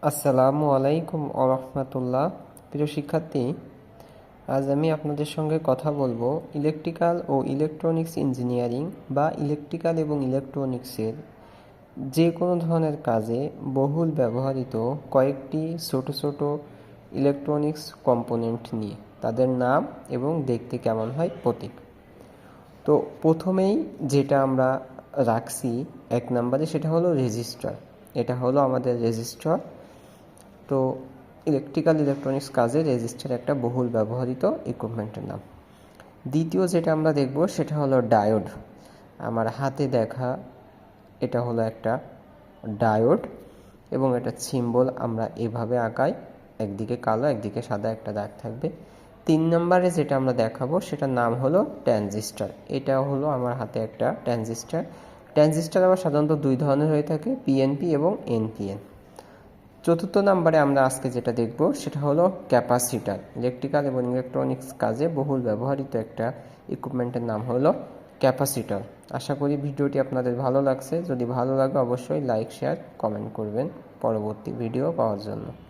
আসসালামু আলাইকুম ওরহমতুল্লাহ। প্রিয় শিক্ষার্থী, আজ আমি আপনাদের সঙ্গে কথা বলবো ইলেকট্রিক্যাল ও ইলেকট্রনিক্স ইঞ্জিনিয়ারিং বা ইলেকট্রিক্যাল এবং ইলেকট্রনিক্সের যে কোনো ধরনের কাজে বহুল ব্যবহৃত কয়েকটি ছোট ছোট ইলেকট্রনিক্স কম্পোনেন্ট নিয়ে, তাদের নাম এবং দেখতে কেমন হয় প্রতীক। তো প্রথমেই যেটা আমরা রাখছি 1 নম্বরে, সেটা হলো রেজিস্টার। এটা হলো আমাদের রেজিস্টার। তো ইলেকট্রিক্যাল ইলেকট্রনিক্স কাজে রেজিস্টার একটা বহুল ব্যবহৃত ইকুইপমেন্টের নাম। দ্বিতীয় যেটা আমরা দেখব সেটা হলো ডায়োড। আমার হাতে দেখা এটা হলো একটা ডায়োড এবং এটা সিম্বল আমরা এভাবে আঁকাই, একদিকে কালো একদিকে সাদা একটা দাগ থাকবে। 3 নম্বরে যেটা আমরা দেখাবো সেটার নাম হলো ট্রানজিস্টর। এটা হলো আমার হাতে একটা ট্রানজিস্টর। ট্রানজিস্টর আবার সাধারণত 2 ধরনের হয়ে থাকে, পিএনপি এবং এনপিএন। চতুর্থ নম্বরে আমরা আজকে যেটা দেখব সেটা হলো ক্যাপাসিটার। ইলেকট্রিক্যাল এবং ইলেকট্রনিক্স কাজে বহুল ব্যবহৃত একটা ইকুইপমেন্টের নাম হলো ক্যাপাসিটার। আশা করি ভিডিওটি আপনাদের ভালো লাগছে। যদি ভালো লাগে অবশ্যই লাইক, শেয়ার, কমেন্ট করবেন পরবর্তী ভিডিও পাওয়ার জন্য।